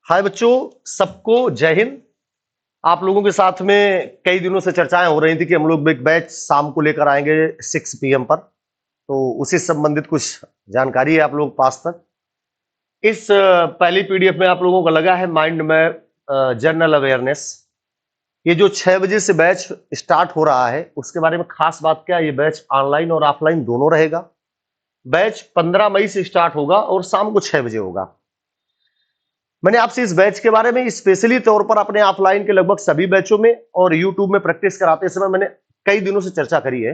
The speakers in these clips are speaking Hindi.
हाय बच्चों, सबको जय हिंद। आप लोगों के साथ में कई दिनों से चर्चाएं हो रही थी कि हम लोग एक बैच शाम को लेकर आएंगे 6 PM पर। तो उसी से संबंधित कुछ जानकारी है आप लोगों के पास तक। इस पहली PDF में आप लोगों को लगा है माइंड मैप जनरल अवेयरनेस। ये जो 6 बजे से बैच स्टार्ट हो रहा है उसके बारे में खास बात क्या है, ये बैच ऑनलाइन और ऑफलाइन दोनों रहेगा। बैच 15 मई से स्टार्ट होगा और शाम को 6 बजे होगा। मैंने आपसे इस बैच के बारे में स्पेशली तौर पर अपने ऑफलाइन के लगभग सभी बैचों में और यूट्यूब में प्रैक्टिस कराते समय मैंने कई दिनों से चर्चा करी है,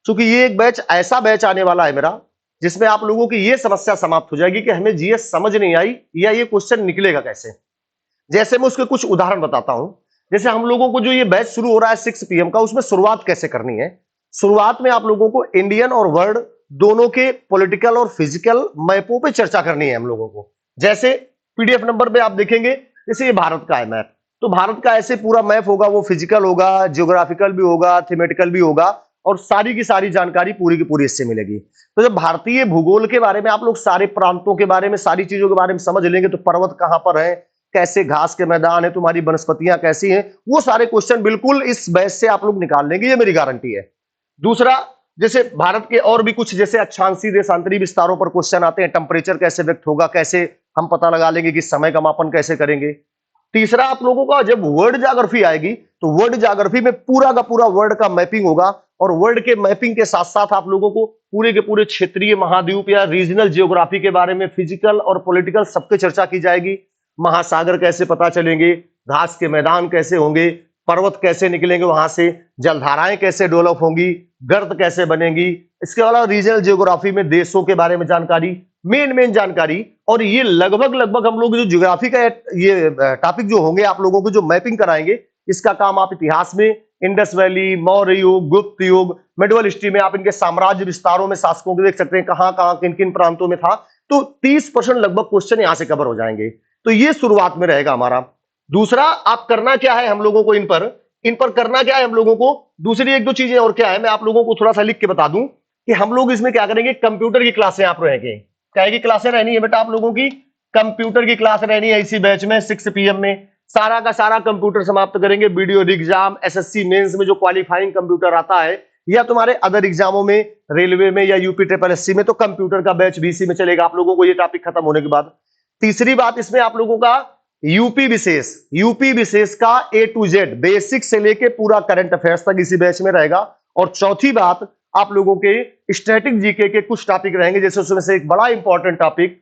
क्योंकि ये एक बैच ऐसा बैच आने वाला है मेरा जिसमें आप लोगों की ये समस्या समाप्त हो जाएगी कि हमें जीएस समझ नहीं आई या ये क्वेश्चन निकलेगा कैसे। जैसे मैं उसके कुछ उदाहरण बताता हूं। जैसे हम लोगों को जो ये बैच शुरू हो रहा है 6 PM का, उसमें शुरुआत कैसे करनी है। शुरुआत में आप लोगों को इंडियन और वर्ल्ड दोनों के पॉलिटिकल और फिजिकल मैपों पे चर्चा करनी है हम लोगों को। जैसे PDF नंबर पे आप देखेंगे, जैसे ये भारत का है मैप, तो भारत का ऐसे पूरा मैप होगा, वो फिजिकल होगा, जियोग्राफिकल भी होगा, थीमेटिकल भी होगा और सारी की सारी जानकारी पूरी की पूरी इससे मिलेगी। तो जब भारतीय भूगोल के बारे में आप लोग सारे प्रांतों के बारे में, सारी चीजों के बारे में समझ लेंगे, तो पर्वत कहां पर है, कैसे घास के मैदान है, तुम्हारी वनस्पतियां कैसी हैं, वो सारे क्वेश्चन बिल्कुल इस बैच से आप लोग निकाल लेंगे, ये मेरी गारंटी है। दूसरा, जैसे भारत के और भी कुछ जैसे अक्षांशीय देशांतरी विस्तारों पर क्वेश्चन आते हैं, टेम्परेचर कैसे व्यक्त होगा, कैसे हम पता लगा लेंगे कि समय का मापन कैसे करेंगे। तीसरा, आप लोगों का जब वर्ल्ड ज्योग्राफी आएगी तो वर्ल्ड ज्योग्राफी में पूरा का पूरा वर्ल्ड का मैपिंग होगा और वर्ल्ड के मैपिंग के साथ साथ आप लोगों को पूरे के पूरे क्षेत्रीय महाद्वीप या रीजनल जियोग्राफी के बारे में फिजिकल और पॉलिटिकल सबके चर्चा की जाएगी। महासागर कैसे पता चलेंगे, घास के मैदान कैसे होंगे, पर्वत कैसे निकलेंगे वहां से, जलधाराएं कैसे डेवलप होंगी, गर्त कैसे बनेंगी, इसके अलावा रीजनल जियोग्राफी में देशों के बारे में जानकारी, मेन जानकारी। और ये लगभग हम लोग जो ज्योग्राफी का ये टॉपिक जो होंगे आप लोगों को जो मैपिंग कराएंगे, इसका काम आप इतिहास में इंडस वैली, मौर्य युग, गुप्त युग, मिडवल हिस्ट्री में आप इनके साम्राज्य विस्तारों में शासकों को देख सकते हैं, कहां कहां किन किन प्रांतों में था। तो 30% लगभग क्वेश्चन यहां से कवर हो जाएंगे। तो ये शुरुआत में रहेगा हमारा। दूसरा, आप करना क्या है हम लोगों को, इन पर करना क्या है हम लोगों को। दूसरी एक दो चीजें और क्या है, मैं आप लोगों को थोड़ा सा लिख के बता दूं कि हम लोग इसमें क्या करेंगे, कंप्यूटर की क्लासें आप रहेंगे। क्या की क्लासें रहनी है बेटा आप लोगों की, कंप्यूटर की क्लास रहनी है इसी बैच में 6 PM में। सारा का सारा कंप्यूटर समाप्त करेंगे। वीडियो एग्जाम, SSC मेंस में जो क्वालिफाइंग कंप्यूटर आता है या तुम्हारे अदर एग्जामों में, रेलवे में या UPSSC में, तो कंप्यूटर का बैच भी इसी में चलेगा आप लोगों को, ये टॉपिक खत्म होने के बाद। तीसरी बात, इसमें आप लोगों का यूपी विशेष का A to Z बेसिक से लेके पूरा करंट अफेयर्स तक इसी बैच में रहेगा। और चौथी बात, आप लोगों के स्टैटिक जीके के कुछ टॉपिक रहेंगे, जैसे उसमें से एक बड़ा इंपॉर्टेंट टॉपिक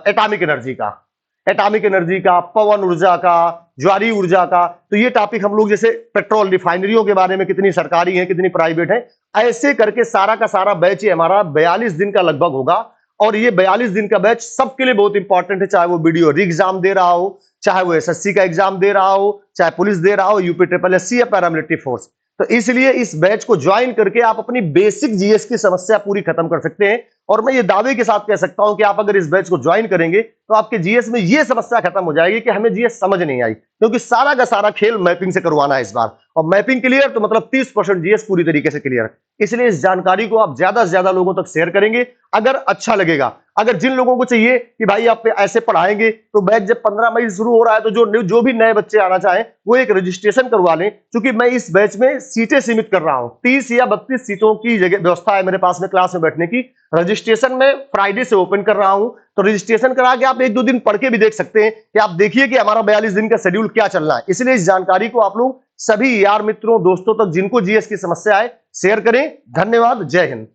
एटॉमिक एनर्जी का, पवन ऊर्जा का, ज्वारीय ऊर्जा का। तो ये टॉपिक हम लोग, जैसे पेट्रोल रिफाइनरियों के बारे में, कितनी सरकारी है कितनी प्राइवेट है, ऐसे करके सारा का सारा बैच ये हमारा 42 दिन का लगभग होगा। और ये 42 दिन का बैच सबके लिए बहुत इंपॉर्टेंट है, चाहे वो वीडियो एग्जाम दे रहा हो, चाहे वो SSC का एग्जाम दे रहा हो, चाहे पुलिस दे रहा हो, UPSSC या पैरामिलिट्री फोर्स। तो इसलिए इस बैच को ज्वाइन करके आप अपनी बेसिक जीएस की समस्या पूरी खत्म कर सकते हैं। और मैं ये दावे के साथ कह सकता हूं कि आप अगर इस बैच को ज्वाइन करेंगे तो आपके जीएस में ये समस्या खत्म हो जाएगी कि हमें जीएस समझ नहीं आई, क्योंकि सारा का सारा खेल मैपिंग से करवाना है इस बार। और मैपिंग क्लियर तो मतलब 30% जीएस पूरी तरीके से क्लियर। इसलिए इस जानकारी को आप ज्यादा से ज्यादा लोगों तक शेयर करेंगे अगर अच्छा लगेगा। अगर जिन लोगों को चाहिए कि भाई आप ऐसे पढ़ाएंगे, तो बैच जब 15 मई शुरू हो रहा है, तो जो भी नए बच्चे आना चाहें वो एक रजिस्ट्रेशन करवा लें, क्योंकि मैं इस बैच में सीटें सीमित कर रहा हूं। 30 या 32 सीटों की जगह व्यवस्था है मेरे पास में क्लास में बैठने की। रजिस्ट्रेशन में फ्राइडे से ओपन कर रहा हूं, तो रजिस्ट्रेशन करा के आप 1-2 दिन पढ़ के भी देख सकते हैं कि आप देखिए कि हमारा 42 दिन का शेड्यूल क्या चल रहा है। इसलिए इस जानकारी को आप लोग सभी यार मित्रों दोस्तों तक जिनको जीएस की समस्या है शेयर करें। धन्यवाद, जय हिंद।